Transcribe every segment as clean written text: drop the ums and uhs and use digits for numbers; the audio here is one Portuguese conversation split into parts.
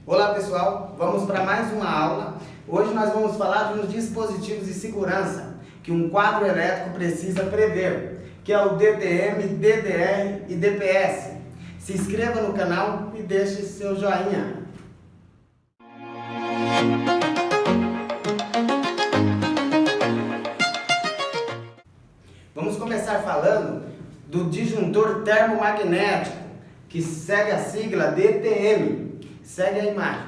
Olá pessoal, vamos para mais uma aula. Hoje nós vamos falar de uns dispositivos de segurança que um quadro elétrico precisa prever, que é o DTM, DDR e DPS. Se inscreva no canal e deixe seu joinha. Vamos começar falando do disjuntor termomagnético, que segue a sigla DTM. Segue a imagem.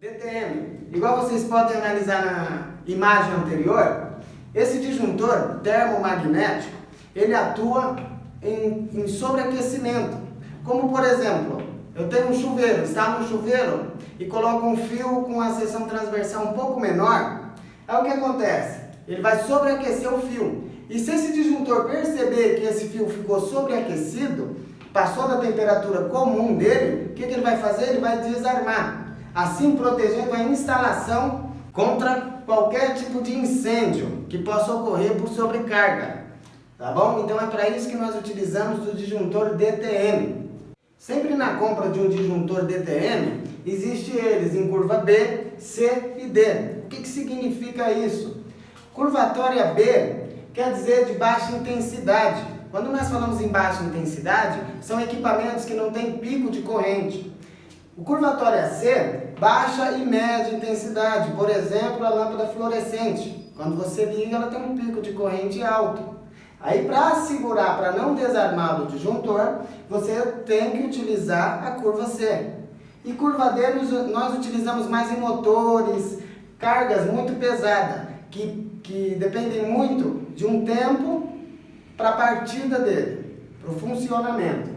DTM, igual vocês podem analisar na imagem anterior, esse disjuntor termomagnético, ele atua em sobreaquecimento. Como por exemplo, eu tenho um chuveiro, instalo um chuveiro e coloco um fio com a seção transversal um pouco menor. Aí o que acontece? Ele vai sobreaquecer o fio. E se esse disjuntor perceber que esse fio ficou sobreaquecido, passou da temperatura comum dele, o que ele vai fazer? Ele vai desarmar, assim protegendo a instalação contra qualquer tipo de incêndio que possa ocorrer por sobrecarga. Tá bom? Então é para isso que nós utilizamos o disjuntor DTM. Sempre na compra de um disjuntor DTM, existe eles em curva B, C e D. O que significa isso? Curvatória B quer dizer de baixa intensidade. Quando nós falamos em baixa intensidade, são equipamentos que não têm pico de corrente. O curvatória C, baixa e média intensidade. Por exemplo, a lâmpada fluorescente. Quando você liga, ela tem um pico de corrente alto. Aí, para assegurar, para não desarmar o disjuntor, você tem que utilizar a curva C. E curva D, nós utilizamos mais em motores, cargas muito pesadas, que dependem muito de um tempo para a partida dele, para o funcionamento.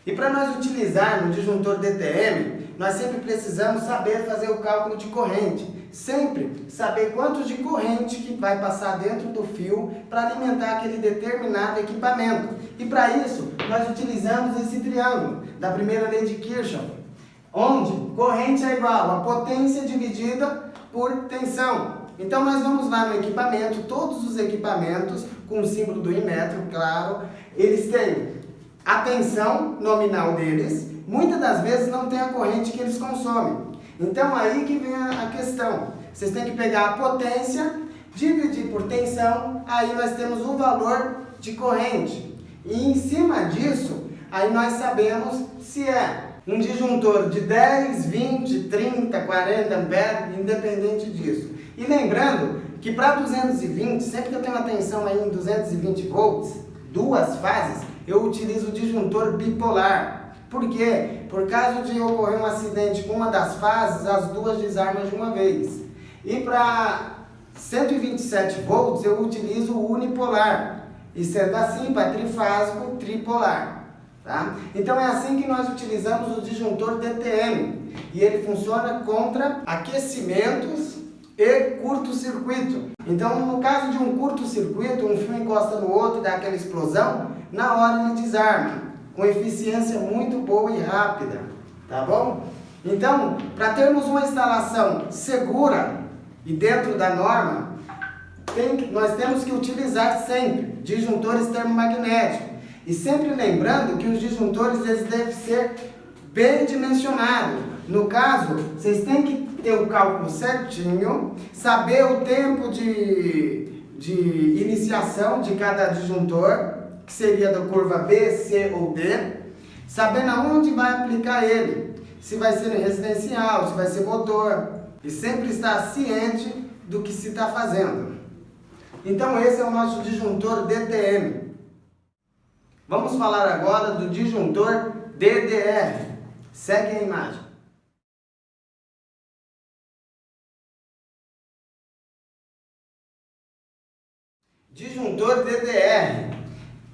E para nós utilizarmos o disjuntor DTM, nós sempre precisamos saber fazer o cálculo de corrente. Sempre saber quanto de corrente que vai passar dentro do fio para alimentar aquele determinado equipamento. E para isso, nós utilizamos esse triângulo da primeira lei de Kirchhoff, onde corrente é igual a potência dividida por tensão. Então nós vamos lá no equipamento, todos os equipamentos, com o símbolo do Inmetro, claro, eles têm a tensão nominal deles, muitas das vezes não tem a corrente que eles consomem. Então aí que vem a questão, vocês têm que pegar a potência, dividir por tensão, aí nós temos o valor de corrente. E em cima disso, aí nós sabemos se é um disjuntor de 10, 20, 30, 40 amperes, independente disso. E lembrando que para 220, sempre que eu tenho uma tensão aí em 220 volts, duas fases, eu utilizo o disjuntor bipolar. Por quê? Por caso de ocorrer um acidente com uma das fases, as duas desarmam de uma vez. E para 127 volts, eu utilizo o unipolar. E sendo assim, para trifásico, tripolar. Tá? Então é assim que nós utilizamos o disjuntor DTM. E ele funciona contra aquecimentos e curto-circuito. Então, no caso de um curto-circuito, um fio encosta no outro e dá aquela explosão, na hora ele desarma, com eficiência muito boa e rápida, tá bom? Então, para termos uma instalação segura e dentro da norma, nós temos que utilizar sempre disjuntores termomagnéticos. E sempre lembrando que os disjuntores eles devem ser bem dimensionados. No caso, vocês têm que ter o cálculo certinho, saber o tempo de iniciação de cada disjuntor, que seria da curva B, C ou D, sabendo aonde vai aplicar ele, se vai ser residencial, se vai ser motor, e sempre estar ciente do que se está fazendo. Então esse é o nosso disjuntor DTM. Vamos falar agora do disjuntor DDR. Segue a imagem. Disjuntor DDR,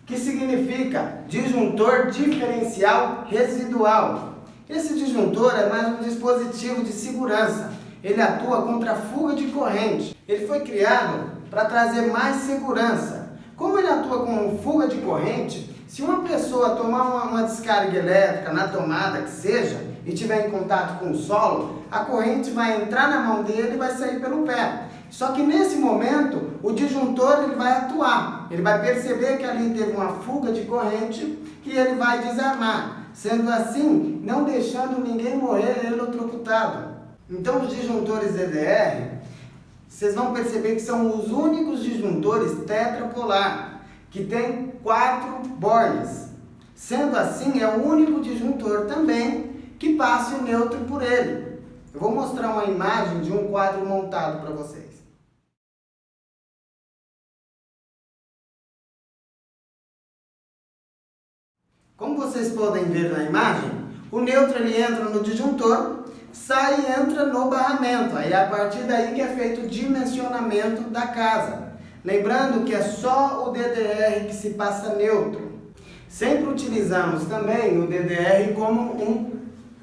que significa disjuntor diferencial residual. Esse disjuntor é mais um dispositivo de segurança. Ele atua contra a fuga de corrente. Ele foi criado para trazer mais segurança. Como ele atua com fuga de corrente, se uma pessoa tomar uma descarga elétrica na tomada que seja e tiver em contato com o solo, a corrente vai entrar na mão dele e vai sair pelo pé. Só que nesse momento, o disjuntor ele vai atuar. ele vai perceber que ali teve uma fuga de corrente e ele vai desarmar, sendo assim, não deixando ninguém morrer eletrocutado. Então os disjuntores DDR, vocês vão perceber que são os únicos disjuntores tetrapolar, que tem 4 bornes. Sendo assim, é o único disjuntor também que passe o nêutron por ele. Eu vou mostrar uma imagem de um quadro montado para vocês. Como vocês podem ver na imagem, o nêutron ele entra no disjuntor, sai e entra no barramento. Aí é a partir daí que é feito o dimensionamento da casa. Lembrando que é só o DDR que se passa nêutron. Sempre utilizamos também o DDR como um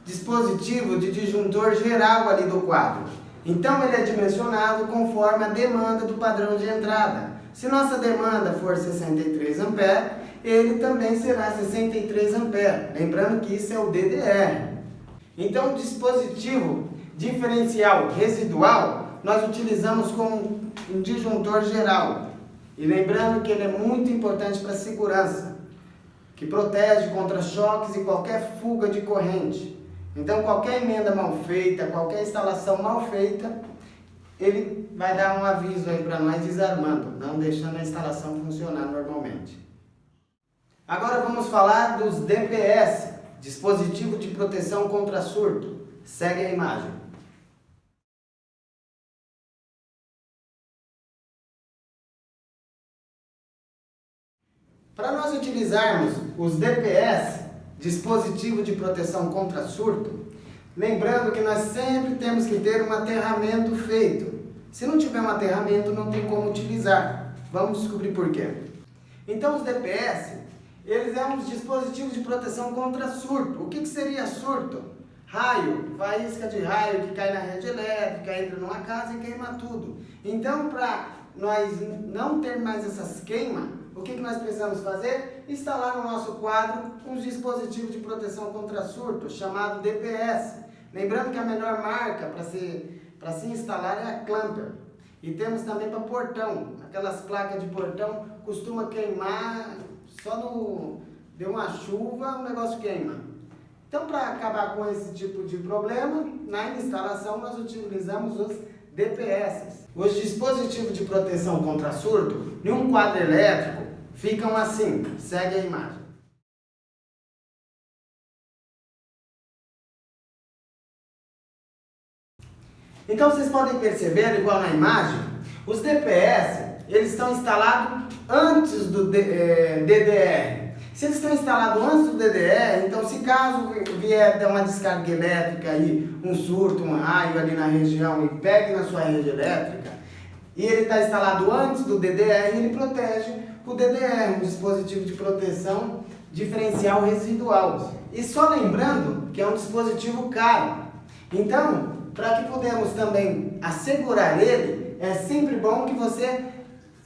dispositivo de disjuntor geral ali do quadro. Então ele é dimensionado conforme a demanda do padrão de entrada. Se nossa demanda for 63 A, ele também será 63 A. Lembrando que isso é o DDR. Então o dispositivo diferencial residual nós utilizamos como um disjuntor geral. E lembrando que ele é muito importante para a segurança, que protege contra choques e qualquer fuga de corrente. Então qualquer emenda mal feita, qualquer instalação mal feita, ele vai dar um aviso aí para nós desarmando, não deixando a instalação funcionar normalmente. Agora vamos falar dos DPS, dispositivo de proteção contra surto. Segue a imagem. Para nós utilizarmos os DPS, dispositivo de proteção contra surto, lembrando que nós sempre temos que ter um aterramento feito. Se não tiver um aterramento, não tem como utilizar. Vamos descobrir por quê. Então os DPS, eles são os dispositivos de proteção contra surto. O que seria surto? Raio, faísca de raio que cai na rede elétrica, entra numa casa e queima tudo. Então, para nós não ter mais essas queimas, o que nós precisamos fazer? Instalar no nosso quadro um dispositivo de proteção contra surto, chamado DPS. Lembrando que a melhor marca para se instalar é a Clamper. E temos também para portão. Aquelas placas de portão costuma queimar, deu uma chuva, o negócio queima. Então, para acabar com esse tipo de problema, na instalação nós utilizamos os DPS. Os dispositivos de proteção contra surto, em um quadro elétrico, ficam assim. Segue a imagem. Então vocês podem perceber, igual na imagem, os DPS, eles estão instalados antes do DDR. Se eles estão instalados antes do DDR, então se caso vier dar uma descarga elétrica aí, um surto, um raio ali na região e pegue na sua rede elétrica, e ele está instalado antes do DDR, ele protege o DDR, um dispositivo de proteção diferencial residual. E só lembrando que é um dispositivo caro. Então, para que podemos também assegurar ele, é sempre bom que você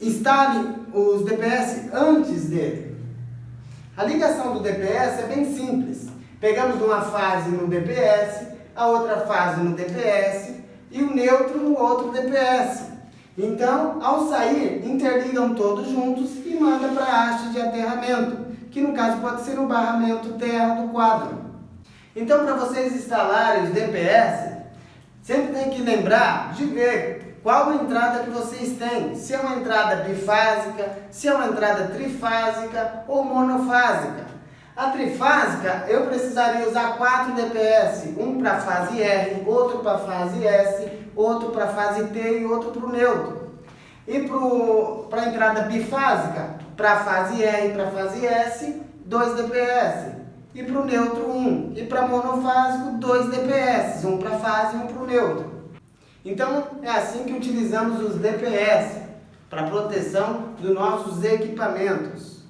instale os DPS antes dele. A ligação do DPS é bem simples. Pegamos uma fase no DPS, a outra fase no DPS e o neutro no outro DPS. Então, ao sair, interligam todos juntos e manda para a haste de aterramento, que no caso pode ser o barramento terra do quadro. Então, para vocês instalarem os DPS, sempre tem que lembrar de ver qual a entrada que vocês têm. Se é uma entrada bifásica, se é uma entrada trifásica ou monofásica. A trifásica, eu precisaria usar 4 DPS, um para a fase R, outro para a fase S, outro para a fase T e outro para o neutro. E para a entrada bifásica, para a fase R e para a fase S, 2 DPS. E para o neutro 1. E para monofásico, 2 DPS, um para a fase e um para o neutro. Então, é assim que utilizamos os DPS, para proteção dos nossos equipamentos.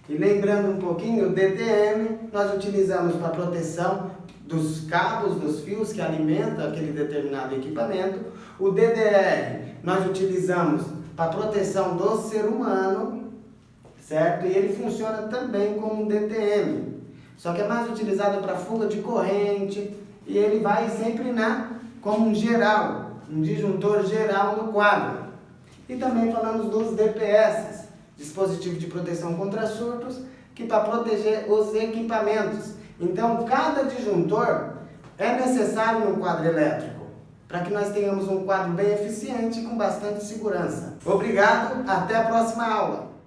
E lembrando um pouquinho, o DTM nós utilizamos para proteção dos cabos, dos fios que alimentam aquele determinado equipamento. O DDR nós utilizamos para proteção do ser humano, certo? E ele funciona também como um DTM. Só que é mais utilizado para fuga de corrente e ele vai sempre como um geral, um disjuntor geral no quadro. E também falamos dos DPS. dispositivo de proteção contra surtos, que para proteger os equipamentos. Então, cada disjuntor é necessário no quadro elétrico, para que nós tenhamos um quadro bem eficiente e com bastante segurança. Obrigado, até a próxima aula!